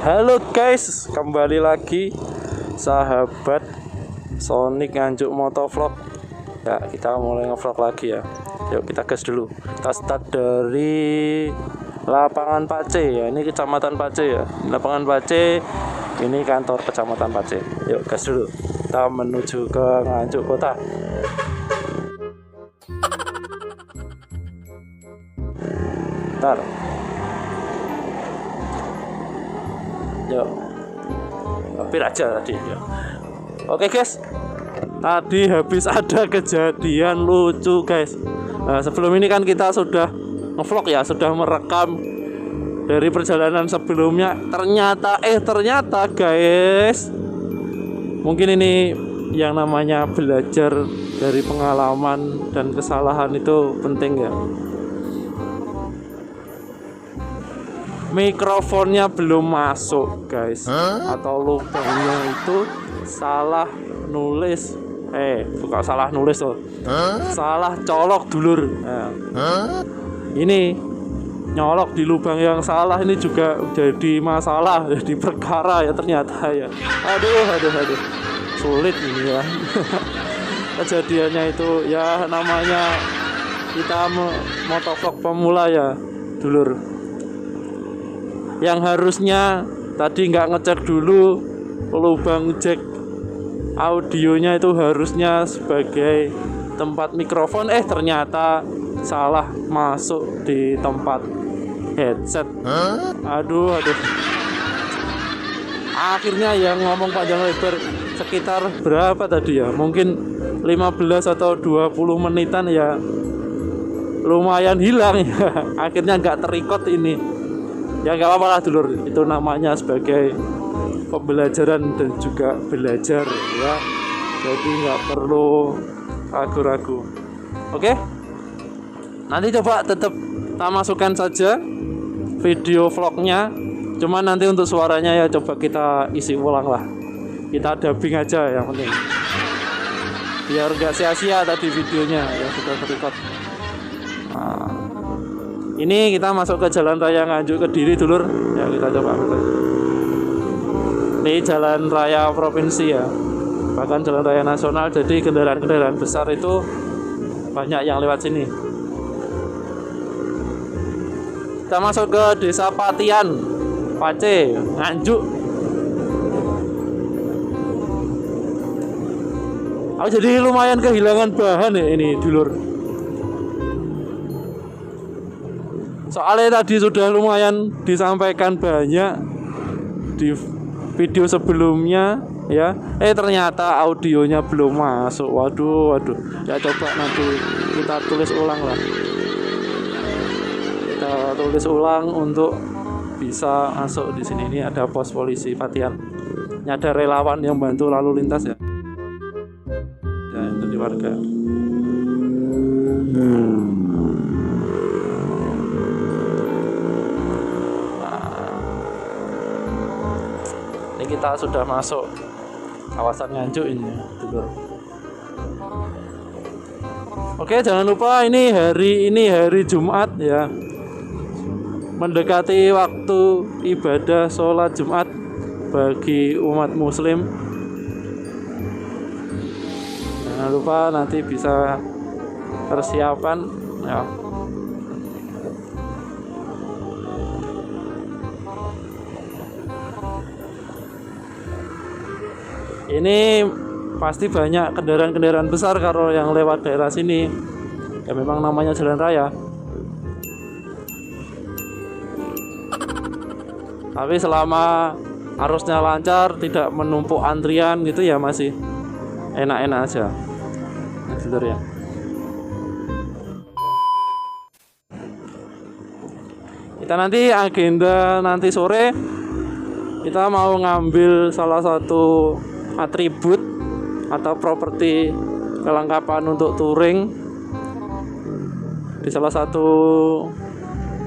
Halo guys, kembali lagi sahabat Sonic Nganjuk Motovlog. Ya, kita mulai ngevlog lagi ya. Yuk kita gas dulu. Kita start dari lapangan Pace ya. Ini kecamatan Pace ya. Lapangan Pace, ini kantor kecamatan Pace. Yuk gas dulu. Kita menuju ke Nganjuk kota. Bentar. Yuk, hampir aja tadi ya. Oke guys, tadi habis ada kejadian lucu guys. Nah, sebelum ini kan kita sudah ngevlog ya, sudah merekam dari perjalanan sebelumnya. Ternyata guys, mungkin ini yang namanya belajar dari pengalaman dan kesalahan itu penting ya. Mikrofonnya belum masuk guys, atau lubangnya itu salah nulis, bukan salah nulis loh, salah colok dulur. Nah, ini nyolok di lubang yang salah, ini juga jadi masalah, jadi perkara ya ternyata ya. Aduh, sulit ini ya. Kejadiannya itu ya, namanya kita motovlog pemula ya dulur. Yang harusnya tadi nggak ngecek dulu lubang jack audionya itu harusnya sebagai tempat mikrofon, ternyata salah masuk di tempat headset. Aduh. Akhirnya yang ngomong panjang lebar sekitar berapa tadi ya, mungkin 15 atau 20 menitan ya, lumayan hilang ya. Akhirnya nggak terikot ini. Ya nggak apa-apa lah dulur, itu namanya sebagai pembelajaran dan juga belajar ya, jadi nggak perlu ragu-ragu. Oke, nanti coba tetap kita masukkan saja video vlognya, cuman nanti untuk suaranya ya coba kita isi ulang lah, kita dubbing aja yang penting, biar nggak sia-sia tadi videonya yang sudah terrecord. Nah, ini kita masuk ke jalan raya Nganjuk Kediri dulur ya, kita coba. Ini jalan raya provinsi ya, bahkan jalan raya nasional, jadi kendaraan-kendaraan besar itu banyak yang lewat sini. Kita masuk ke desa Patian Pace Nganjuk. Aku jadi lumayan kehilangan bahan ya ini dulur, soalnya tadi sudah lumayan disampaikan banyak di video sebelumnya ya, ternyata audionya belum masuk. Waduh, ya coba nanti kita tulis ulang lah, kita tulis ulang untuk bisa masuk di sini. Ini ada pos polisi Patian, ini ada relawan yang bantu lalu lintas ya, dan dari warga. Kita sudah masuk kawasan Nganjuk ini dulur. Oke, jangan lupa ini hari Jumat ya, mendekati waktu ibadah sholat Jumat bagi umat muslim. Jangan lupa nanti bisa persiapan ya. Ini pasti banyak kendaraan-kendaraan besar kalau yang lewat daerah sini. Ya memang namanya jalan raya. Tapi selama arusnya lancar, tidak menumpuk antrian gitu ya, masih enak-enak aja. Nah, ya. Kita nanti agenda nanti sore kita mau ngambil salah satu atribut atau properti kelengkapan untuk touring di salah satu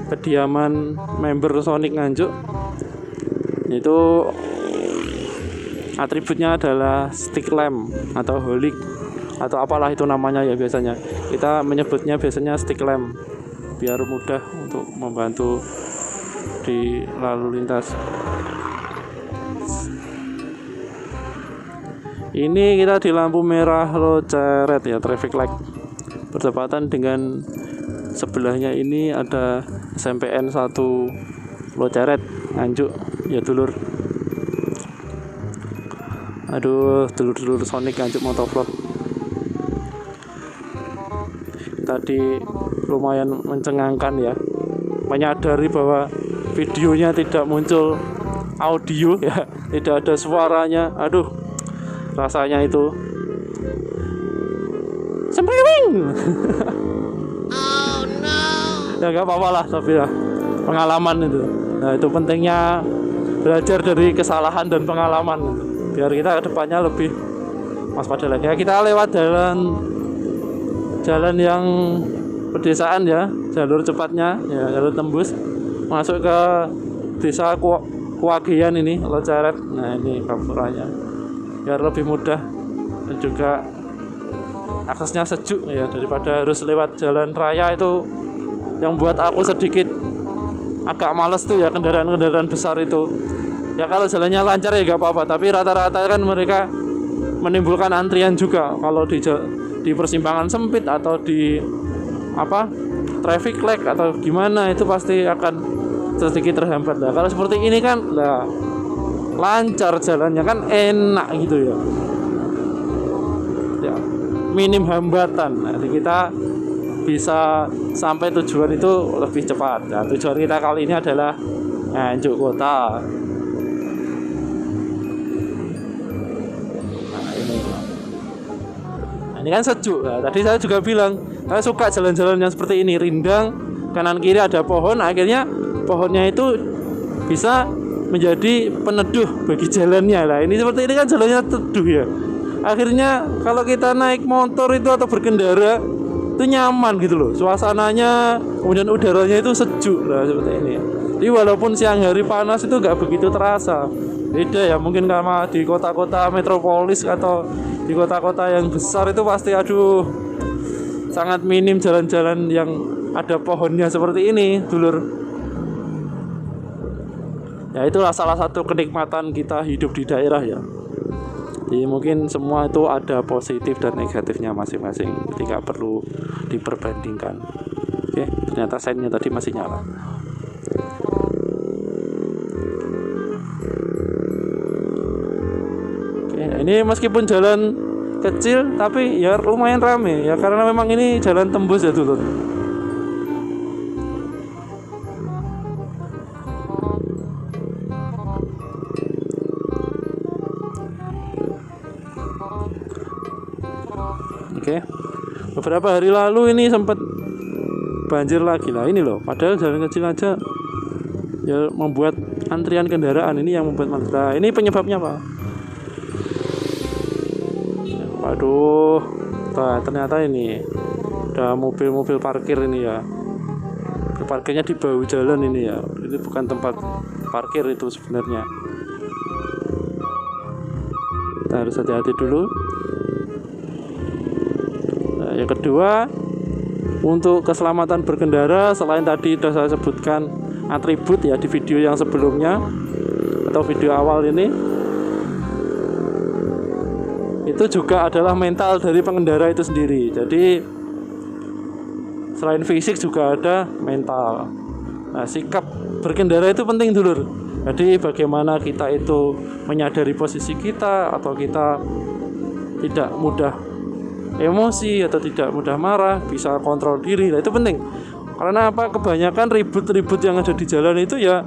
kediaman member Sonic Nganjuk. Itu atributnya adalah stick lamp atau holik atau apalah itu namanya ya, biasanya kita menyebutnya biasanya stick lamp biar mudah untuk membantu di lalu lintas. Ini kita di lampu merah Loceret ya, traffic light. Bertepatan dengan sebelahnya ini ada SMPN 1 Loceret Nganjuk ya dulur. Aduh, dulur-dulur Sonic Nganjuk Motovlog. Tadi lumayan mencengangkan ya, menyadari bahwa videonya tidak muncul audio ya, tidak ada suaranya. Aduh, rasanya itu sempriwing. Oh no. Ya nggak apa-apa lah, tapi ya pengalaman itu. Nah itu pentingnya belajar dari kesalahan dan pengalaman gitu. Biar kita ke depannya lebih waspada lagi. Ya, kita lewat jalan yang pedesaan ya, jalur cepatnya ya, jalur tembus masuk ke desa Kuagian ini Loceret. Nah ini kampuranya biar lebih mudah dan juga aksesnya sejuk ya, daripada harus lewat jalan raya itu yang buat aku sedikit agak males tuh ya, kendaraan-kendaraan besar itu ya. Kalau jalannya lancar ya gak apa-apa, tapi rata-rata kan mereka menimbulkan antrian juga kalau di persimpangan sempit atau di traffic light atau gimana, itu pasti akan sedikit terhambat lah. Kalau seperti ini kan lah lancar jalannya kan, enak gitu ya, minim hambatan. Nanti kita bisa sampai tujuan itu lebih cepat. Nah, tujuan kita kali ini adalah Nganjuk Kota. Nah, ini kan sejuk. Nah, tadi saya juga bilang saya suka jalan-jalan yang seperti ini, rindang, kanan kiri ada pohon. Akhirnya pohonnya itu bisa menjadi peneduh bagi jalannya. Lah ini seperti ini kan jalannya teduh ya. Akhirnya kalau kita naik motor itu atau berkendara itu nyaman gitu loh, suasananya, kemudian udaranya itu sejuk lah seperti ini. Jadi walaupun siang hari panas itu nggak begitu terasa. Beda ya mungkin karena di kota-kota metropolis atau di kota-kota yang besar itu pasti aduh sangat minim jalan-jalan yang ada pohonnya seperti ini, dulur. Ya itulah salah satu kenikmatan kita hidup di daerah ya. Jadi mungkin semua itu ada positif dan negatifnya masing-masing, tidak perlu diperbandingkan. Oke, ternyata sennya tadi masih nyala. Oke, ini meskipun jalan kecil tapi ya lumayan rame ya, karena memang ini jalan tembus ya dulu. Oke. Beberapa hari lalu ini sempat banjir lagi lah ini loh. Padahal jalan kecil aja ya membuat antrian kendaraan, ini yang membuat macet. Nah, ini penyebabnya apa? Waduh, ternyata ini ada mobil-mobil parkir ini ya. Parkirnya di bahu jalan ini ya. Ini bukan tempat parkir itu sebenarnya. Kita harus hati-hati dulu. Yang kedua, untuk keselamatan berkendara, selain tadi sudah saya sebutkan atribut ya di video yang sebelumnya atau video awal ini, itu juga adalah mental dari pengendara itu sendiri. Jadi selain fisik juga ada mental. Nah, sikap berkendara itu penting dulur. Jadi bagaimana kita itu menyadari posisi kita, atau kita tidak mudah emosi atau tidak mudah marah, bisa kontrol diri. Nah, itu penting. Karena apa? Kebanyakan ribut-ribut yang ada di jalan itu ya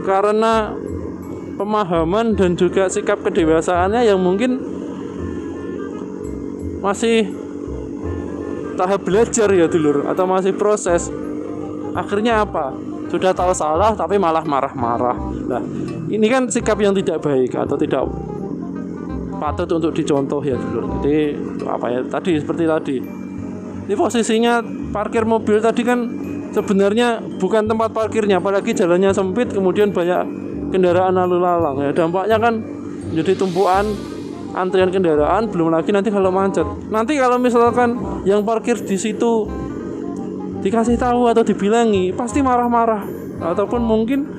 karena pemahaman dan juga sikap kedewasaannya yang mungkin masih tahap belajar ya dulur, atau masih proses. Akhirnya apa? Sudah tahu salah tapi malah marah-marah. Nah, ini kan sikap yang tidak baik atau tidak patut untuk dicontoh ya dulur. Jadi apa ya tadi, seperti tadi ini posisinya parkir mobil tadi kan sebenarnya bukan tempat parkirnya, apalagi jalannya sempit, kemudian banyak kendaraan lalu lalang ya, dampaknya kan jadi tumpuan antrian kendaraan, belum lagi nanti kalau macet. Nanti kalau misalkan yang parkir di situ dikasih tahu atau dibilangi, pasti marah-marah ataupun mungkin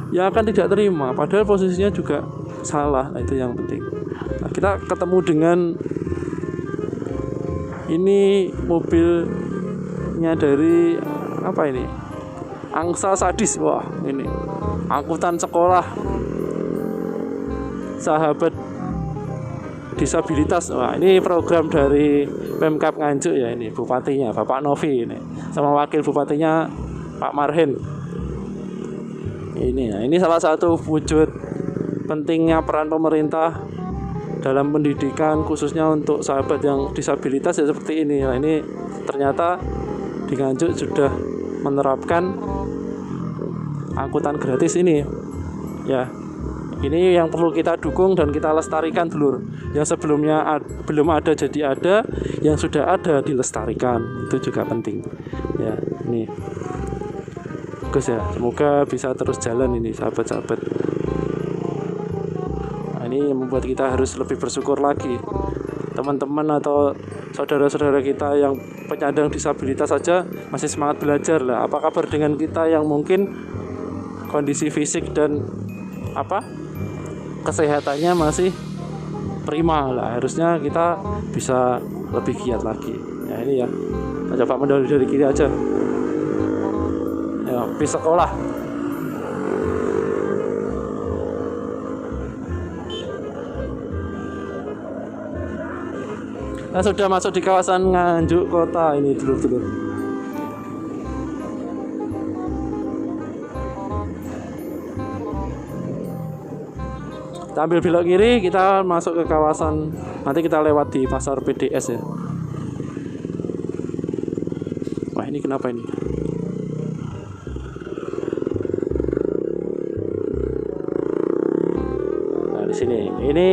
ya akan tidak terima, padahal posisinya juga salah. Nah, itu yang penting. Nah, kita ketemu dengan ini mobilnya dari apa ini, angsa sadis. Wah, ini angkutan sekolah sahabat disabilitas. Wah, ini program dari Pemkab Nganjuk ya, ini bupatinya Bapak Novi ini sama wakil bupatinya Pak Marhen. Ini salah satu wujud pentingnya peran pemerintah dalam pendidikan, khususnya untuk sahabat yang disabilitas ya seperti ini. Nah, ini ternyata di Nganjuk sudah menerapkan angkutan gratis ini ya. Ini yang perlu kita dukung dan kita lestarikan dulur. Yang sebelumnya belum ada jadi ada, yang sudah ada dilestarikan. Itu juga penting. Ya, ini. Bagus ya. Semoga bisa terus jalan ini sahabat-sahabat. Nah, ini yang membuat kita harus lebih bersyukur lagi. Teman-teman atau saudara-saudara kita yang penyandang disabilitas saja masih semangat belajar lah. Apa kabar dengan kita yang mungkin kondisi fisik dan kesehatannya masih prima lah, harusnya kita bisa lebih giat lagi ya. Ini ya, kita coba mendahului dari kiri aja ya, bis sekolah. Nah, sudah masuk di kawasan Nganjuk kota ini dulur-dulur. Kita ambil belok kiri, kita masuk ke kawasan, nanti kita lewat di pasar PDS ya. Wah, ini kenapa ini? Nah, di sini ini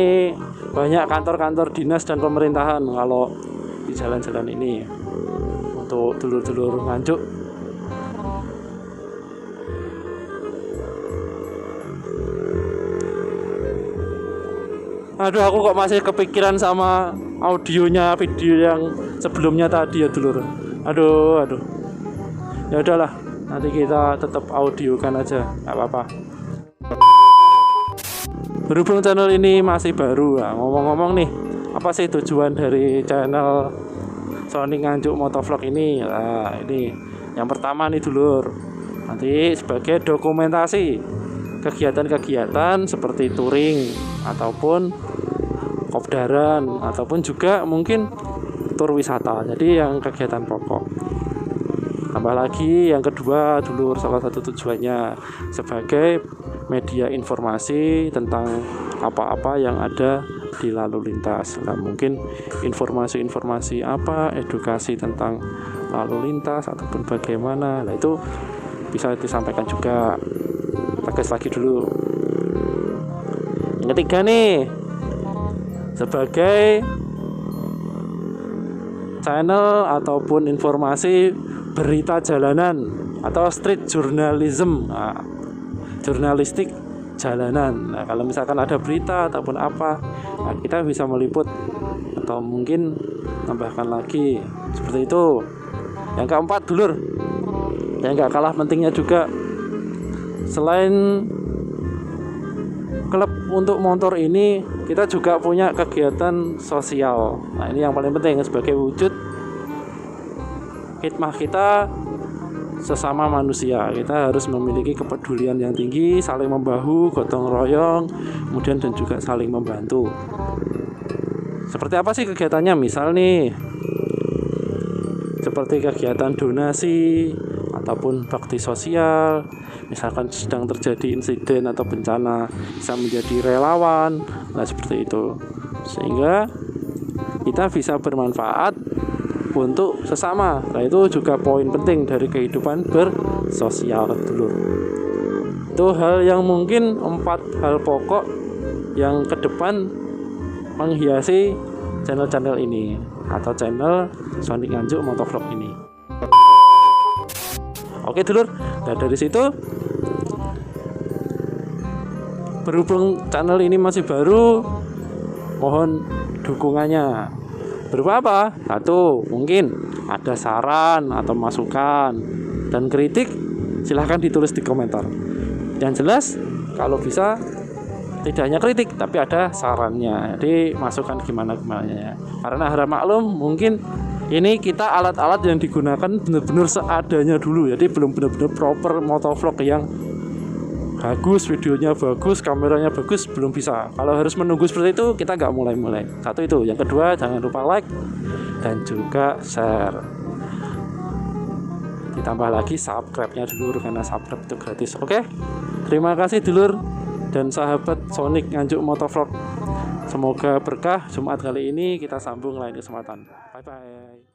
banyak kantor-kantor dinas dan pemerintahan kalau di jalan-jalan ini untuk dulur-dulur Nganjuk. Aduh, aku kok masih kepikiran sama audionya video yang sebelumnya tadi ya dulur. Aduh. Ya udahlah, nanti kita tetap audiokan aja, nggak apa-apa. Berhubung channel ini masih baru, nah, ngomong-ngomong nih, apa sih tujuan dari channel Sonic Nganjuk Motovlog ini? Nah, ini yang pertama nih dulur, nanti sebagai dokumentasi kegiatan-kegiatan seperti touring ataupun kopdaran ataupun juga mungkin tur wisata. Jadi yang kegiatan pokok. Tambah lagi yang kedua dulur, salah satu tujuannya sebagai media informasi tentang apa-apa yang ada di lalu lintas. Nah, mungkin informasi-informasi apa, edukasi tentang lalu lintas ataupun bagaimana. Nah, itu bisa disampaikan juga. Tegas lagi dulu. Yang ketiga nih, sebagai channel ataupun informasi berita jalanan atau street journalism, nah, jurnalistik jalanan. Nah, kalau misalkan ada berita ataupun apa, nah, kita bisa meliput atau mungkin tambahkan lagi seperti itu. Yang keempat dulur, yang gak kalah pentingnya juga, selain klub untuk motor ini, kita juga punya kegiatan sosial. Nah, ini yang paling penting sebagai wujud khidmah kita sesama manusia. Kita harus memiliki kepedulian yang tinggi, saling membahu, gotong royong, kemudian dan juga saling membantu. Seperti apa sih kegiatannya? Misal nih, seperti kegiatan donasi ataupun bakti sosial. Misalkan sedang terjadi insiden atau bencana, bisa menjadi relawan. Nah, seperti itu. Sehingga kita bisa bermanfaat untuk sesama. Nah, itu juga poin penting dari kehidupan bersosial dulu. Itu hal yang mungkin 4 hal pokok yang ke depan menghiasi channel-channel ini atau channel Sonic Nganjuk Motovlog ini. Oke dulur, nah dari situ, berhubung channel ini masih baru, mohon dukungannya. Berupa apa? Satu, mungkin ada saran atau masukan dan kritik, silahkan ditulis di komentar. Yang jelas, kalau bisa tidak hanya kritik tapi ada sarannya, jadi masukan gimana ya. Karena harap maklum mungkin ini kita alat-alat yang digunakan benar-benar seadanya dulu, jadi belum benar-benar proper motovlog yang bagus, videonya bagus, kameranya bagus, belum bisa. Kalau harus menunggu seperti itu kita nggak mulai-mulai. Satu itu, yang kedua jangan lupa like dan juga share. Ditambah lagi subscribe-nya dulu karena subscribe itu gratis. Oke? Terima kasih dulur dan sahabat Sonic Nganjuk Motovlog. Semoga berkah Jumat kali ini, kita sambung lain kesempatan. Bye bye.